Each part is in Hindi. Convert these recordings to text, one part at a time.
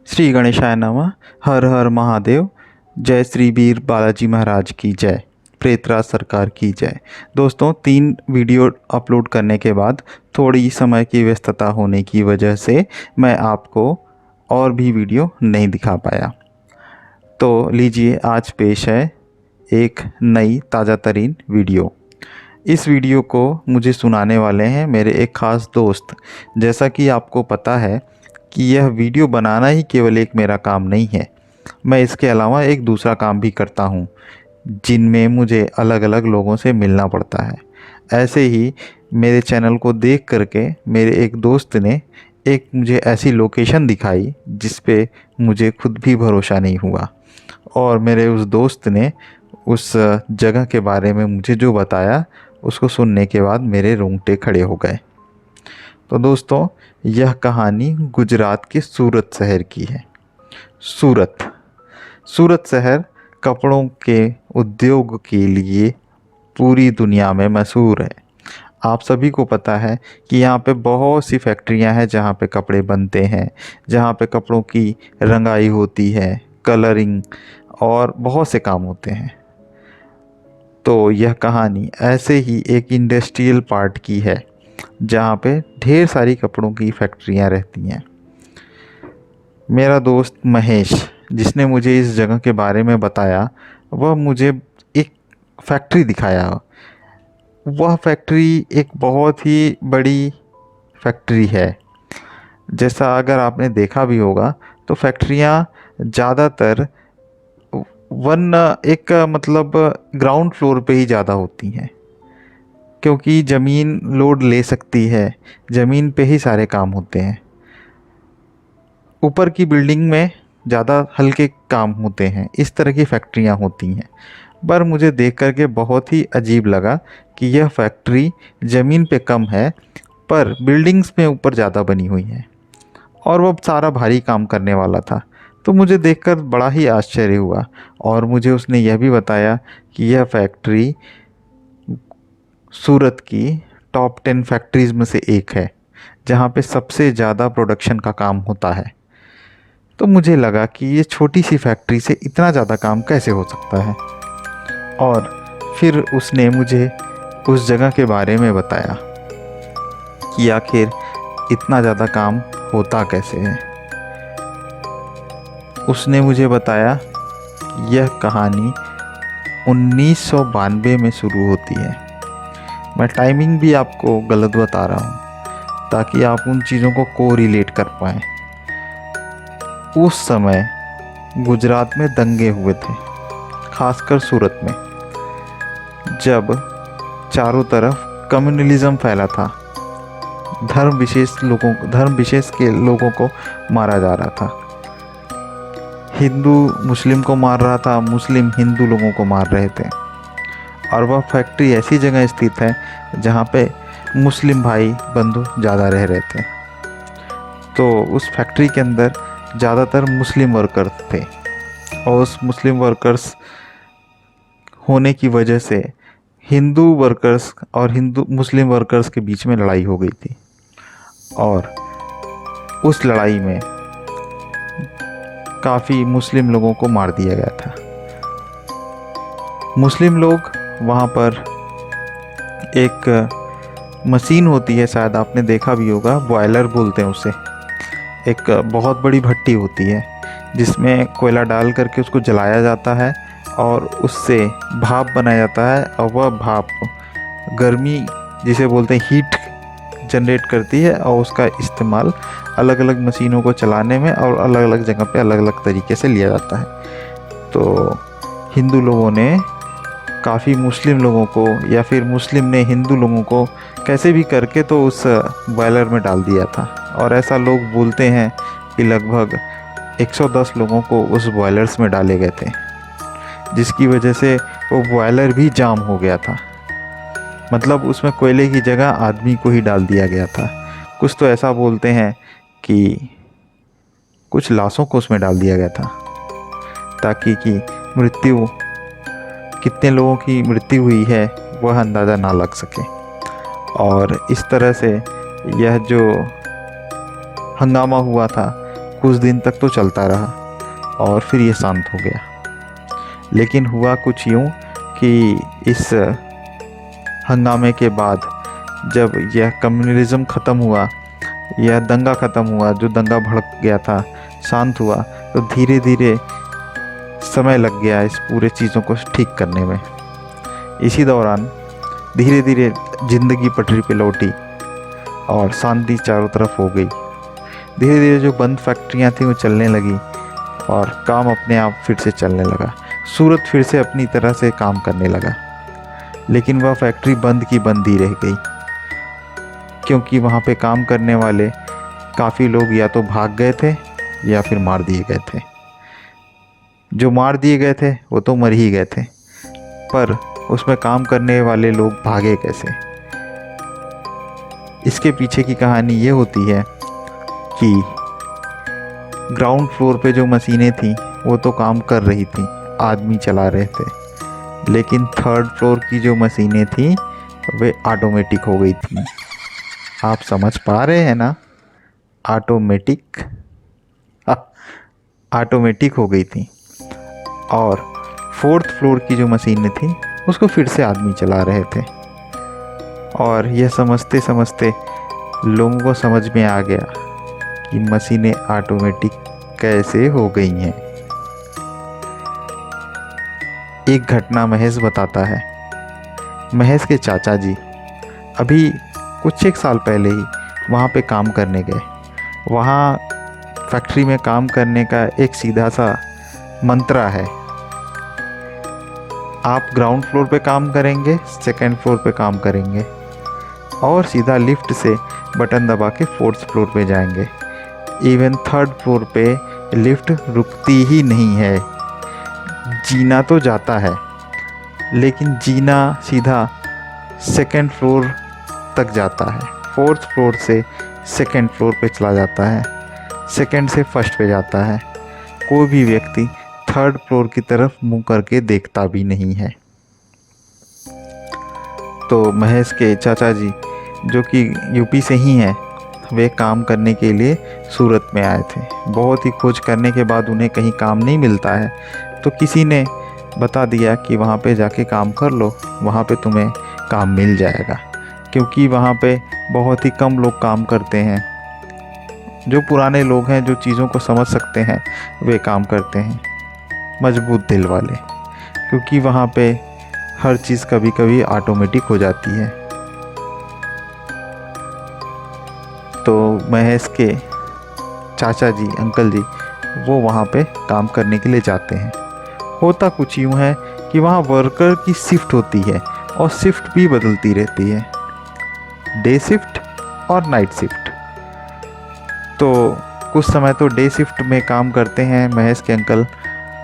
श्री गणेशाय नमः। हर हर महादेव। जय श्री वीर बालाजी महाराज की जय। प्रेतराज सरकार की जय। दोस्तों, 3 वीडियो अपलोड करने के बाद थोड़ी समय की व्यस्तता होने की वजह से मैं आपको और भी वीडियो नहीं दिखा पाया। तो लीजिए, आज पेश है एक नई ताज़ा तरीन वीडियो। इस वीडियो को मुझे सुनाने वाले हैं मेरे एक ख़ास दोस्त। जैसा कि आपको पता है कि यह वीडियो बनाना ही केवल एक मेरा काम नहीं है, मैं इसके अलावा एक दूसरा काम भी करता हूँ, जिनमें मुझे अलग अलग लोगों से मिलना पड़ता है। ऐसे ही मेरे चैनल को देख करके मेरे एक दोस्त ने एक मुझे ऐसी लोकेशन दिखाई जिस पे मुझे खुद भी भरोसा नहीं हुआ, और मेरे उस दोस्त ने उस जगह के बारे में मुझे जो बताया, उसको सुनने के बाद मेरे रोंगटे खड़े हो गए। तो दोस्तों, यह कहानी गुजरात के सूरत शहर की है। सूरत शहर कपड़ों के उद्योग के लिए पूरी दुनिया में मशहूर है। आप सभी को पता है कि यहाँ पे बहुत सी फैक्ट्रियाँ हैं जहाँ पे कपड़े बनते हैं, जहाँ पे कपड़ों की रंगाई होती है, कलरिंग और बहुत से काम होते हैं। तो यह कहानी ऐसे ही एक इंडस्ट्रियल पार्ट की है जहाँ पे ढेर सारी कपड़ों की फैक्ट्रियाँ रहती हैं। मेरा दोस्त महेश, जिसने मुझे इस जगह के बारे में बताया, वह मुझे एक फैक्ट्री दिखाया। वह फैक्ट्री एक बहुत ही बड़ी फैक्ट्री है। जैसा अगर आपने देखा भी होगा तो फैक्ट्रियाँ ज़्यादातर एक मतलब ग्राउंड फ्लोर पे ही ज़्यादा होती हैं, क्योंकि ज़मीन लोड ले सकती है, ज़मीन पे ही सारे काम होते हैं। ऊपर की बिल्डिंग में ज़्यादा हल्के काम होते हैं। इस तरह की फैक्ट्रियाँ होती हैं। पर मुझे देख कर के बहुत ही अजीब लगा कि यह फैक्ट्री ज़मीन पे कम है पर बिल्डिंग्स में ऊपर ज़्यादा बनी हुई है, और वह सारा भारी काम करने वाला था। तो मुझे देखकर बड़ा ही आश्चर्य हुआ, और मुझे उसने यह भी बताया कि यह फैक्ट्री सूरत की टॉप 10 फैक्ट्रीज़ में से एक है, जहाँ पे सबसे ज़्यादा प्रोडक्शन का काम होता है। तो मुझे लगा कि ये छोटी सी फैक्ट्री से इतना ज़्यादा काम कैसे हो सकता है, और फिर उसने मुझे उस जगह के बारे में बताया कि आखिर इतना ज़्यादा काम होता कैसे है। उसने मुझे बताया यह कहानी 1992 में शुरू होती है। मैं टाइमिंग भी आपको गलत बता रहा हूँ ताकि आप उन चीज़ों को कोरिलेट कर पाएँ। उस समय गुजरात में दंगे हुए थे, खासकर सूरत में, जब चारों तरफ कम्युनलिज्म फैला था। धर्म विशेष के लोगों को मारा जा रहा था। हिंदू मुस्लिम को मार रहा था, मुस्लिम हिंदू लोगों को मार रहे थे। और वह फैक्ट्री ऐसी जगह स्थित है जहाँ पे मुस्लिम भाई बंधु ज़्यादा रह रहे थे। तो उस फैक्ट्री के अंदर ज़्यादातर मुस्लिम वर्कर्स थे, और उस मुस्लिम वर्कर्स होने की वजह से हिंदू वर्कर्स और मुस्लिम वर्कर्स के बीच में लड़ाई हो गई थी। और उस लड़ाई में काफ़ी मुस्लिम लोगों को मार दिया गया था। मुस्लिम लोग वहाँ पर एक मशीन होती है, शायद आपने देखा भी होगा, बॉयलर बोलते हैं उसे। एक बहुत बड़ी भट्टी होती है जिसमें कोयला डाल करके उसको जलाया जाता है, और उससे भाप बनाया जाता है, और वह भाप गर्मी जिसे बोलते हैं हीट जनरेट करती है, और उसका इस्तेमाल अलग अलग मशीनों को चलाने में और अलग अलग जगह पे अलग अलग तरीके से लिया जाता है। तो हिंदू लोगों ने काफ़ी मुस्लिम लोगों को, या फिर मुस्लिम ने हिंदू लोगों को कैसे भी करके तो उस बॉयलर में डाल दिया था। और ऐसा लोग बोलते हैं कि लगभग 110 लोगों को उस बॉयलर्स में डाले गए थे, जिसकी वजह से वो बॉयलर भी जाम हो गया था। मतलब उसमें कोयले की जगह आदमी को ही डाल दिया गया था। कुछ तो ऐसा बोलते हैं कि कुछ लाशों को उसमें डाल दिया गया था, ताकि कितने लोगों की मृत्यु हुई है वह अंदाज़ा ना लग सके। और इस तरह से यह जो हंगामा हुआ था, कुछ दिन तक तो चलता रहा और फिर ये शांत हो गया। लेकिन हुआ कुछ यूँ कि इस हंगामे के बाद जब यह कम्युनलिज्म ख़त्म हुआ, यह दंगा ख़त्म हुआ, जो दंगा भड़क गया था शांत हुआ, तो धीरे धीरे समय लग गया इस पूरे चीज़ों को ठीक करने में। इसी दौरान धीरे धीरे ज़िंदगी पटरी पे लौटी और शांति चारों तरफ हो गई। धीरे धीरे जो बंद फैक्ट्रियाँ थीं वो चलने लगी और काम अपने आप फिर से चलने लगा। सूरत फिर से अपनी तरह से काम करने लगा। लेकिन वह फैक्ट्री बंद की बंद ही रह गई, क्योंकि वहाँ पे काम करने वाले काफ़ी लोग या तो भाग गए थे या फिर मार दिए गए थे। जो मार दिए गए थे वो तो मर ही गए थे, पर उसमें काम करने वाले लोग भागे कैसे? इसके पीछे की कहानी ये होती है कि ग्राउंड फ्लोर पे जो मशीनें थीं वो तो काम कर रही थीं, आदमी चला रहे थे, लेकिन थर्ड फ्लोर की जो मशीनें थीं वे ऑटोमेटिक हो गई थीं। आप समझ पा रहे हैं ना? ऑटोमेटिक हो गई थी। और फोर्थ फ्लोर की जो मशीनें थी उसको फिर से आदमी चला रहे थे। और यह समझते समझते लोगों को समझ में आ गया कि मशीनें ऑटोमेटिक कैसे हो गई हैं। एक घटना महेश बताता है। महेश के चाचा जी अभी कुछ एक साल पहले ही वहाँ पे काम करने गए। वहाँ फैक्ट्री में काम करने का एक सीधा सा मंत्रा है, आप ग्राउंड फ्लोर पे काम करेंगे, सेकंड फ्लोर पे काम करेंगे और सीधा लिफ्ट से बटन दबा के फोर्थ फ्लोर पे जाएंगे। इवन थर्ड फ्लोर पे लिफ्ट रुकती ही नहीं है। जीना तो जाता है, लेकिन जीना सीधा सेकंड फ्लोर तक जाता है। फोर्थ फ्लोर से सेकंड फ्लोर पे चला जाता है, सेकंड से फर्स्ट पे जाता है। कोई भी व्यक्ति थर्ड फ्लोर की तरफ मुंह करके देखता भी नहीं है। तो महेश के चाचा जी, जो कि यूपी से ही हैं, वे काम करने के लिए सूरत में आए थे। बहुत ही खोज करने के बाद उन्हें कहीं काम नहीं मिलता है, तो किसी ने बता दिया कि वहाँ पे जाके काम कर लो, वहाँ पे तुम्हें काम मिल जाएगा। क्योंकि वहाँ पे बहुत ही कम लोग काम करते हैं। जो पुराने लोग हैं, जो चीज़ों को समझ सकते हैं, वे काम करते हैं, मजबूत दिल वाले। क्योंकि वहाँ पे हर चीज़ कभी कभी ऑटोमेटिक हो जाती है। तो महेश के चाचा जी, अंकल जी, वो वहाँ पे काम करने के लिए जाते हैं। होता कुछ यूँ है कि वहाँ वर्कर की शिफ्ट होती है और शिफ्ट भी बदलती रहती है, डे शिफ्ट और नाइट शिफ्ट। तो कुछ समय तो डे शिफ्ट में काम करते हैं महेश के अंकल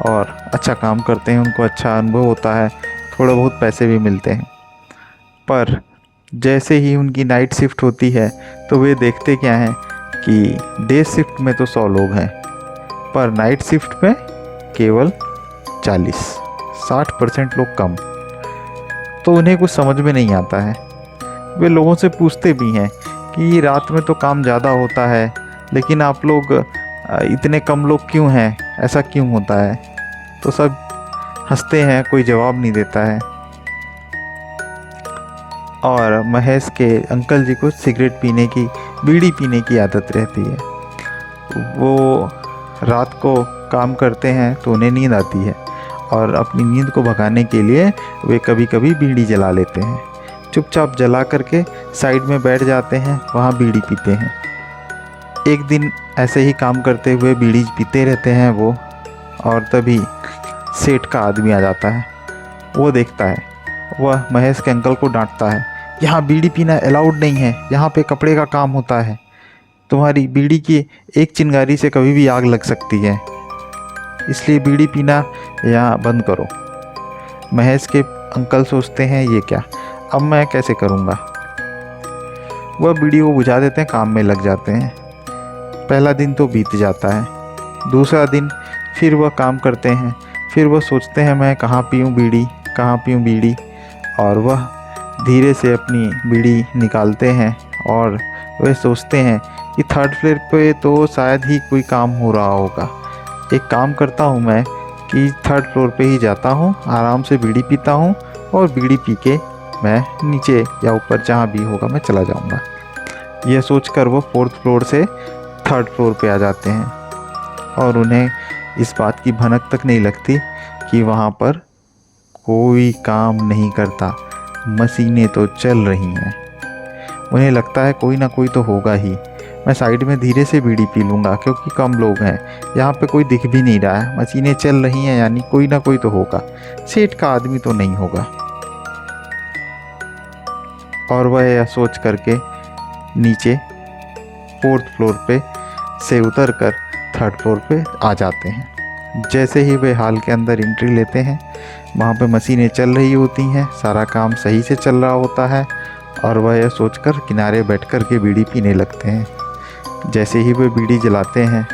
और अच्छा काम करते हैं, उनको अच्छा अनुभव होता है, थोड़ा बहुत पैसे भी मिलते हैं। पर जैसे ही उनकी नाइट शिफ्ट होती है तो वे देखते क्या हैं कि डे शिफ्ट में तो 100 लोग हैं, पर नाइट शिफ्ट में केवल 40-60% लोग कम। तो उन्हें कुछ समझ में नहीं आता है। वे लोगों से पूछते भी हैं कि रात में तो काम ज़्यादा होता है, लेकिन आप लोग इतने कम लोग क्यों हैं, ऐसा क्यों होता है? तो सब हंसते हैं, कोई जवाब नहीं देता है। और महेश के अंकल जी को सिगरेट पीने की, बीड़ी पीने की आदत रहती है। वो रात को काम करते हैं तो उन्हें नींद आती है और अपनी नींद को भगाने के लिए वे कभी कभी बीड़ी जला लेते हैं। चुपचाप जला करके साइड में बैठ जाते हैं, वहाँ बीड़ी पीते हैं। एक दिन ऐसे ही काम करते हुए बीड़ी पीते रहते हैं वो, और तभी सेठ का आदमी आ जाता है। वो देखता है, वह महेश के अंकल को डांटता है, यहाँ बीड़ी पीना अलाउड नहीं है, यहाँ पे कपड़े का काम होता है, तुम्हारी बीड़ी की एक चिंगारी से कभी भी आग लग सकती है, इसलिए बीड़ी पीना यहाँ बंद करो। महेश के अंकल सोचते हैं ये क्या, अब मैं कैसे करूँगा। वह बीड़ी को बुझा देते हैं, काम में लग जाते हैं। पहला दिन तो बीत जाता है, दूसरा दिन फिर वह काम करते हैं। फिर वह सोचते हैं मैं कहाँ पीऊँ बीड़ी, और वह धीरे से अपनी बीड़ी निकालते हैं और वे सोचते हैं कि थर्ड फ्लोर पे तो शायद ही कोई काम हो रहा होगा। एक काम करता हूँ मैं कि थर्ड फ्लोर पे ही जाता हूँ, आराम से बीड़ी पीता हूँ और बीड़ी पी के मैं नीचे या ऊपर जहाँ भी होगा मैं चला जाऊँगा। यह सोचकर वो फोर्थ फ्लोर से थर्ड फ्लोर पे आ जाते हैं और उन्हें इस बात की भनक तक नहीं लगती कि वहाँ पर कोई काम नहीं करता, मशीनें तो चल रही हैं। उन्हें लगता है कोई ना कोई तो होगा ही। मैं साइड में धीरे से बीड़ी पी लूँगा क्योंकि कम लोग हैं, यहाँ पे कोई दिख भी नहीं रहा है, मशीनें चल रही हैं यानी कोई ना कोई तो होगा, सेठ का आदमी तो नहीं होगा। और वह यह सोच करके नीचे फोर्थ फ्लोर पे से उतर कर थर्ड फ्लोर पे आ जाते हैं। जैसे ही वे हॉल के अंदर एंट्री लेते हैं, वहाँ पे मशीनें चल रही होती हैं, सारा काम सही से चल रहा होता है और वह यह सोचकर किनारे बैठ कर के बीड़ी पीने लगते हैं। जैसे ही वे बीड़ी जलाते हैं,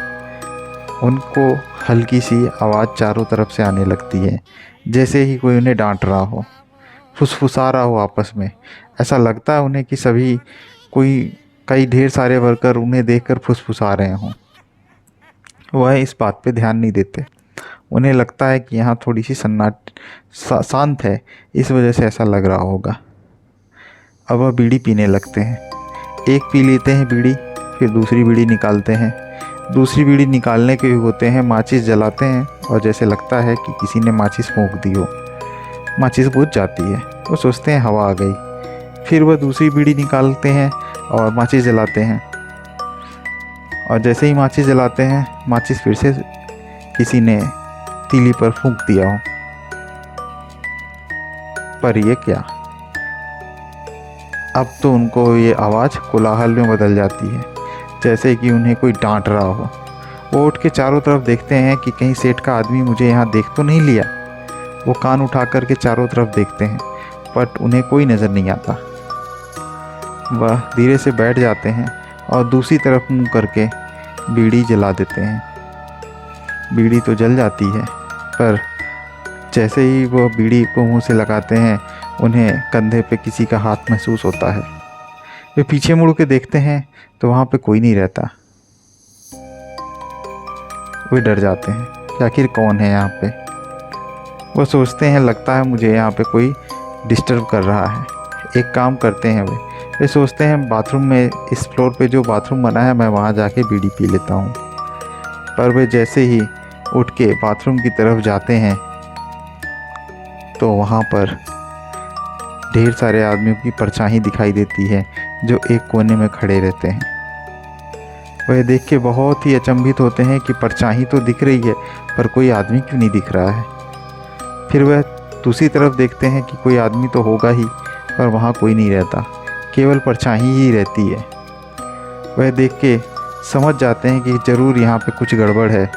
उनको हल्की सी आवाज़ चारों तरफ से आने लगती है, जैसे ही कोई उन्हें डांट रहा हो, फुसफुसा रहा हो आपस में। ऐसा लगता है उन्हें कि सभी कई ढेर सारे वर्कर उन्हें देखकर फुसफुसा रहे हों। वह इस बात पे ध्यान नहीं देते। उन्हें लगता है कि यहाँ थोड़ी सी शांत है, इस वजह से ऐसा लग रहा होगा। अब वह बीड़ी पीने लगते हैं। एक पी लेते हैं बीड़ी, फिर दूसरी बीड़ी निकालते हैं। दूसरी बीड़ी निकालने के होते हैं, माचिस जलाते हैं और जैसे लगता है कि किसी ने माचिस फूंक दी हो, माचिस बुझ जाती है। वो सोचते हैं हवा आ गई। फिर वह दूसरी बीड़ी निकालते हैं और माचिस जलाते हैं और जैसे ही माचिस जलाते हैं, माचिस फिर से किसी ने तीली पर फूंक दिया हो। पर ये क्या, अब तो उनको ये आवाज़ कोलाहल में बदल जाती है, जैसे कि उन्हें कोई डांट रहा हो। वो उठ के चारों तरफ देखते हैं कि कहीं सेठ का आदमी मुझे यहाँ देख तो नहीं लिया। वो कान उठा कर के चारों तरफ देखते हैं, बट उन्हें कोई नज़र नहीं आता। वह धीरे से बैठ जाते हैं और दूसरी तरफ मुंह करके बीड़ी जला देते हैं। बीड़ी तो जल जाती है, पर जैसे ही वो बीड़ी को मुंह से लगाते हैं, उन्हें कंधे पे किसी का हाथ महसूस होता है। वे पीछे मुड़ के देखते हैं तो वहाँ पे कोई नहीं रहता। वे डर जाते हैं कि आखिर कौन है यहाँ पे। वो सोचते हैं लगता है मुझे यहाँ पे कोई डिस्टर्ब कर रहा है। एक काम करते हैं, वे सोचते हैं बाथरूम में, इस फ्लोर पे जो बाथरूम बना है, मैं वहाँ जाके बीड़ी पी लेता हूँ। पर वे जैसे ही उठ के बाथरूम की तरफ जाते हैं तो वहाँ पर ढेर सारे आदमियों की परछाई दिखाई देती है जो एक कोने में खड़े रहते हैं। वह देख के बहुत ही अचंभित होते हैं कि परछाई तो दिख रही है पर कोई आदमी क्यों नहीं दिख रहा है। फिर वह दूसरी तरफ देखते हैं कि कोई आदमी तो होगा ही, पर वहाँ कोई नहीं रहता, केवल परछाई ही रहती है। वह देख के समझ जाते हैं कि ज़रूर यहाँ पे कुछ गड़बड़ है,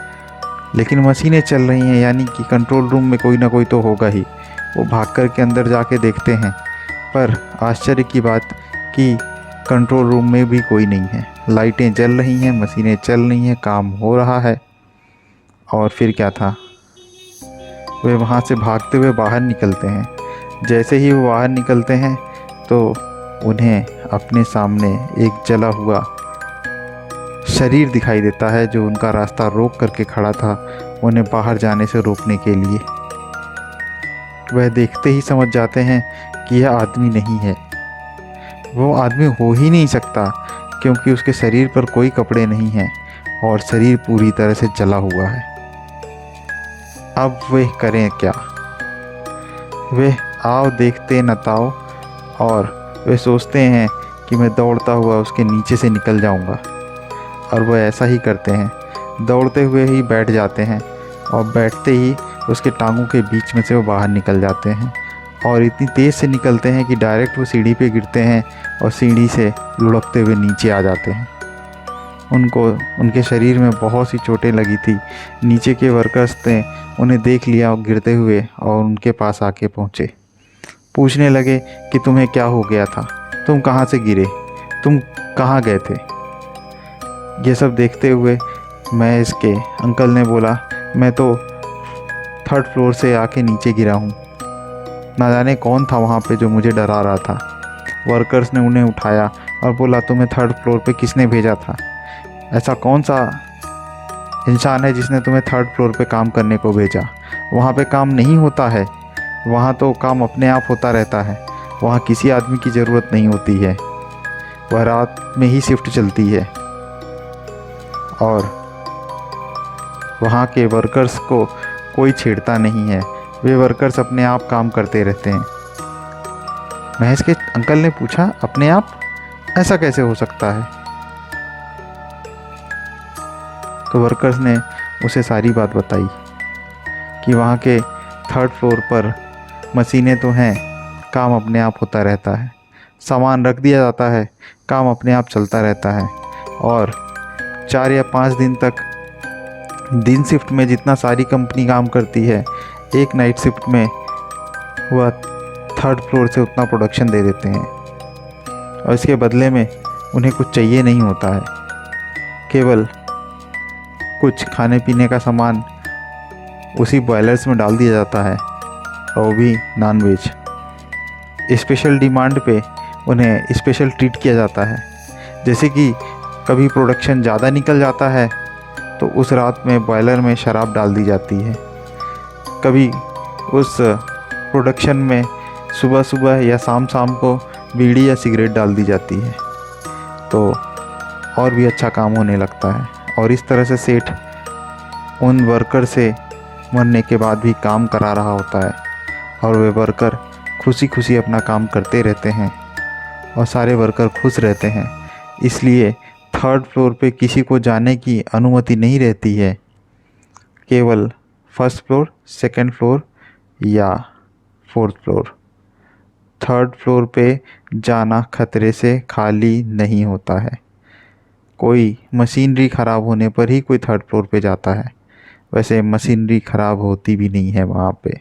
लेकिन मशीनें चल रही हैं यानी कि कंट्रोल रूम में कोई ना कोई तो होगा ही। वो भाग कर के अंदर जाके देखते हैं, पर आश्चर्य की बात कि कंट्रोल रूम में भी कोई नहीं है। लाइटें जल रही हैं, मशीनें चल रही हैं, काम हो रहा है। और फिर क्या था, वे वहाँ से भागते हुए बाहर निकलते हैं। जैसे ही वो बाहर निकलते हैं तो उन्हें अपने सामने एक जला हुआ शरीर दिखाई देता है जो उनका रास्ता रोक करके खड़ा था, उन्हें बाहर जाने से रोकने के लिए। वह देखते ही समझ जाते हैं कि यह आदमी नहीं है। वो आदमी हो ही नहीं सकता क्योंकि उसके शरीर पर कोई कपड़े नहीं हैं और शरीर पूरी तरह से जला हुआ है। अब वे करें क्या? वे आओ देखते न ताओ, और वे सोचते हैं कि मैं दौड़ता हुआ उसके नीचे से निकल जाऊंगा। और वह ऐसा ही करते हैं, दौड़ते हुए ही बैठ जाते हैं और बैठते ही उसके टांगों के बीच में से वो बाहर निकल जाते हैं और इतनी तेज़ से निकलते हैं कि डायरेक्ट वो सीढ़ी पे गिरते हैं और सीढ़ी से लुढ़कते हुए नीचे आ जाते हैं। उनके शरीर में बहुत सी चोटें लगी थी। नीचे के वर्कर्स ने उन्हें देख लिया और गिरते हुए और उनके पास आके पहुँचे। पूछने लगे कि तुम्हें क्या हो गया था, तुम कहाँ से गिरे, तुम कहाँ गए थे। ये सब देखते हुए मैं इसके अंकल ने बोला, मैं तो थर्ड फ्लोर से आके नीचे गिरा हूँ। ना जाने कौन था वहाँ पे जो मुझे डरा रहा था। वर्कर्स ने उन्हें उठाया और बोला, तुम्हें थर्ड फ्लोर पे किसने भेजा था। ऐसा कौन सा इंसान है जिसने तुम्हें थर्ड फ्लोर पे काम करने को भेजा? वहाँ पे काम नहीं होता है, वहाँ तो काम अपने आप होता रहता है। वहाँ किसी आदमी की ज़रूरत नहीं होती है, वह रात में ही शिफ्ट चलती है और वहाँ के वर्कर्स को कोई छेड़ता नहीं है। वे वर्कर्स अपने आप काम करते रहते हैं। महेश के अंकल ने पूछा, अपने आप? ऐसा कैसे हो सकता है? तो वर्कर्स ने उसे सारी बात बताई कि वहाँ के थर्ड फ्लोर पर मशीनें तो हैं, काम अपने आप होता रहता है, सामान रख दिया जाता है, काम अपने आप चलता रहता है और 4 या 5 दिन तक दिन शिफ्ट में जितना सारी कंपनी काम करती है, एक नाइट शिफ्ट में वह थर्ड फ्लोर से उतना प्रोडक्शन दे देते हैं और इसके बदले में उन्हें कुछ चाहिए नहीं होता है, केवल कुछ खाने पीने का सामान उसी बॉयलर्स में डाल दिया जाता है और वो भी नॉन वेज। स्पेशल डिमांड पे उन्हें स्पेशल ट्रीट किया जाता है। जैसे कि कभी प्रोडक्शन ज़्यादा निकल जाता है तो उस रात में बॉयलर में शराब डाल दी जाती है, कभी उस प्रोडक्शन में सुबह सुबह या शाम शाम को बीड़ी या सिगरेट डाल दी जाती है, तो और भी अच्छा काम होने लगता है। और इस तरह से सेठ उन वर्कर से मरने के बाद भी काम करा रहा होता है और वे वर्कर खुशी खुशी अपना काम करते रहते हैं और सारे वर्कर खुश रहते हैं। इसलिए थर्ड फ्लोर पे किसी को जाने की अनुमति नहीं रहती है, केवल फर्स्ट फ्लोर, सेकंड फ्लोर या फोर्थ फ्लोर। थर्ड फ्लोर पे जाना खतरे से खाली नहीं होता है। कोई मशीनरी ख़राब होने पर ही कोई थर्ड फ्लोर पे जाता है, वैसे मशीनरी ख़राब होती भी नहीं है वहाँ पे।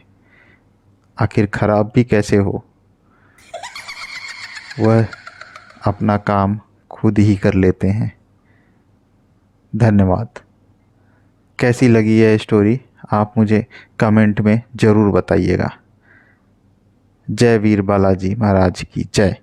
आखिर ख़राब भी कैसे हो, वह अपना काम खुद ही कर लेते हैं। धन्यवाद। कैसी लगी यह स्टोरी आप मुझे कमेंट में ज़रूर बताइएगा। जय वीर बालाजी महाराज की जय।